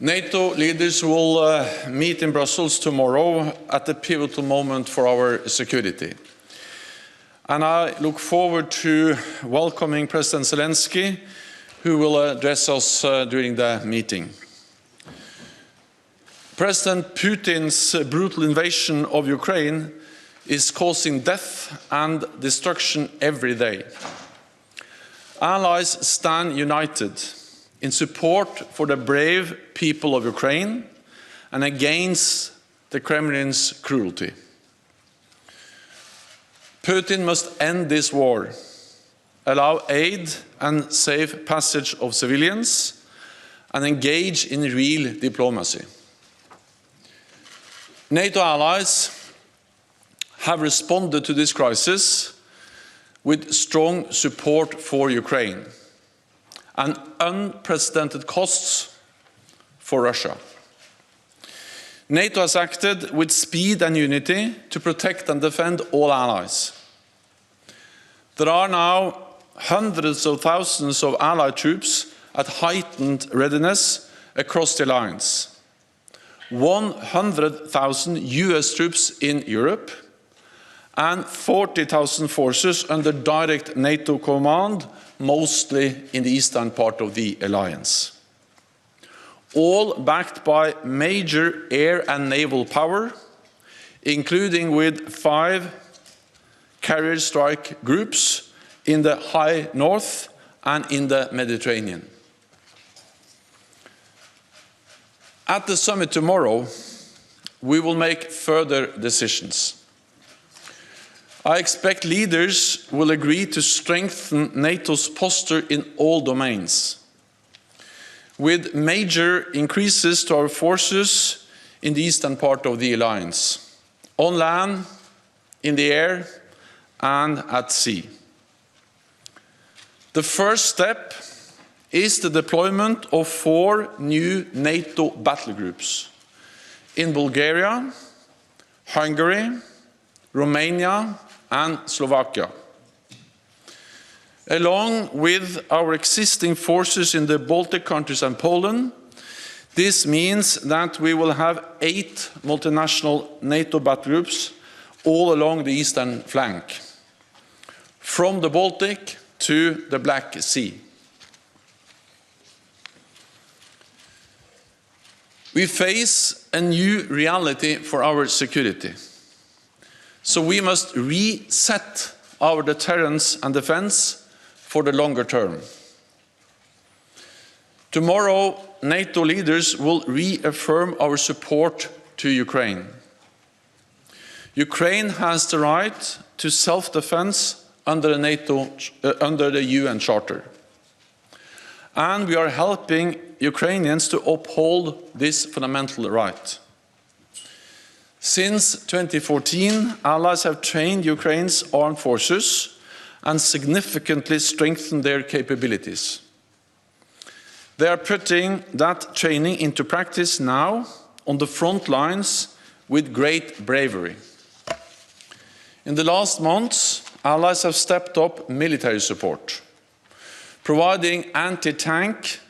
NATO leaders will meet in Brussels tomorrow at a pivotal moment for our security. And I look forward to welcoming President Zelensky, who will address us during the meeting. President Putin's brutal invasion of Ukraine is causing death and destruction every day. Allies stand united in support for the brave people of Ukraine and against the Kremlin's cruelty. Putin must end this war, allow aid and safe passage of civilians, and engage in real diplomacy. NATO allies have responded to this crisis with strong support for Ukraine and unprecedented costs for Russia. NATO has acted with speed and unity to protect and defend all allies. There are now hundreds of thousands of allied troops at heightened readiness across the alliance. 100,000 US troops in Europe and 40,000 forces under direct NATO command, mostly in the eastern part of the alliance. All backed by major air and naval power, including with 5 carrier strike groups in the high north and in the Mediterranean. At the summit tomorrow, we will make further decisions. I expect leaders will agree to strengthen NATO's posture in all domains, with major increases to our forces in the eastern part of the alliance, on land, in the air, and at sea. The first step is the deployment of 4 new NATO battle groups in Bulgaria, Hungary, Romania, and Slovakia. Along with our existing forces in the Baltic countries and Poland, this means that we will have 8 multinational NATO battle groups all along the eastern flank, from the Baltic to the Black Sea. We face a new reality for our security. So we must reset our deterrence and defense for the longer term. Tomorrow, NATO leaders will reaffirm our support to Ukraine. Ukraine has the right to self-defense under the UN Charter. And we are helping Ukrainians to uphold this fundamental right. Since 2014, allies have trained Ukraine's armed forces and significantly strengthened their capabilities. They are putting that training into practice now on the front lines with great bravery. In the last months, allies have stepped up military support, providing anti-tank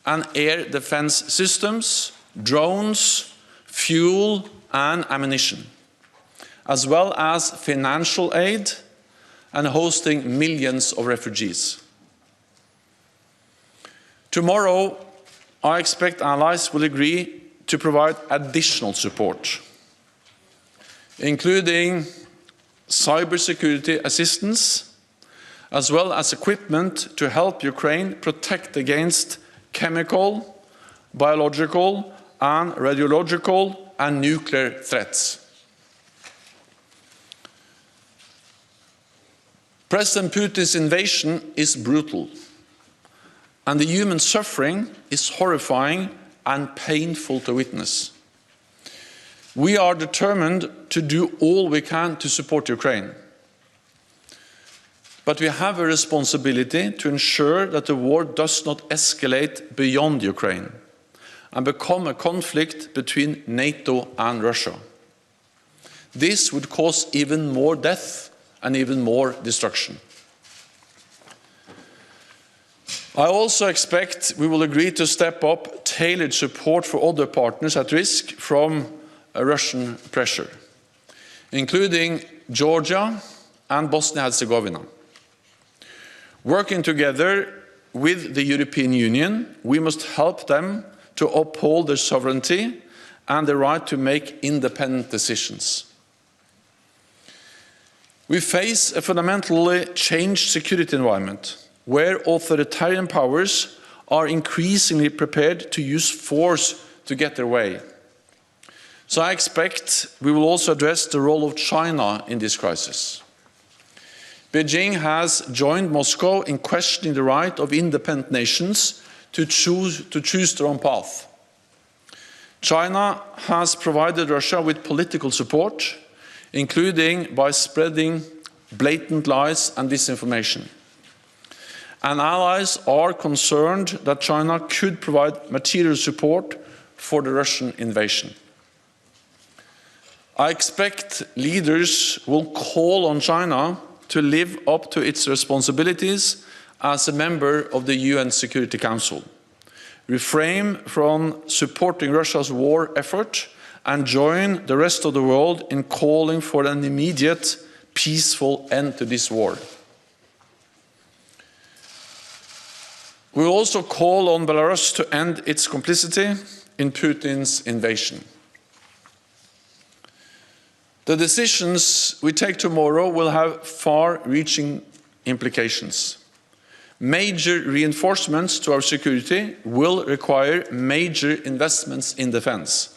and air defense systems, drones, fuel, and ammunition, as well as financial aid and hosting millions of refugees. Tomorrow, I expect allies will agree to provide additional support, including cybersecurity assistance, as well as equipment to help Ukraine protect against chemical, biological, and radiological and nuclear threats. President Putin's invasion is brutal, and the human suffering is horrifying and painful to witness. We are determined to do all we can to support Ukraine. But we have a responsibility to ensure that the war does not escalate beyond Ukraine and become a conflict between NATO and Russia. This would cause even more death and even more destruction. I also expect we will agree to step up tailored support for other partners at risk from Russian pressure, including Georgia and Bosnia-Herzegovina. Working together with the European Union, we must help them to uphold their sovereignty and the right to make independent decisions. We face a fundamentally changed security environment where authoritarian powers are increasingly prepared to use force to get their way. So I expect we will also address the role of China in this crisis. Beijing has joined Moscow in questioning the right of independent nations to choose their own path. China has provided Russia with political support, including by spreading blatant lies and disinformation. And allies are concerned that China could provide material support for the Russian invasion. I expect leaders will call on China to live up to its responsibilities as a member of the UN Security Council, refrain from supporting Russia's war effort, and join the rest of the world in calling for an immediate, peaceful end to this war. We will also call on Belarus to end its complicity in Putin's invasion. The decisions we take tomorrow will have far-reaching implications. Major reinforcements to our security will require major investments in defense.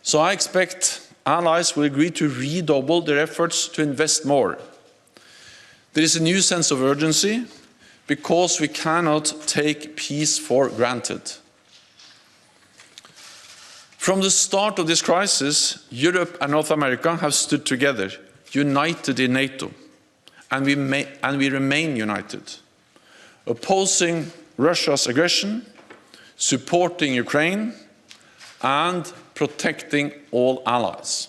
So I expect allies will agree to redouble their efforts to invest more. There is a new sense of urgency because we cannot take peace for granted. From the start of this crisis, Europe and North America have stood together, united in NATO, and we remain united, opposing Russia's aggression, supporting Ukraine, and protecting all allies.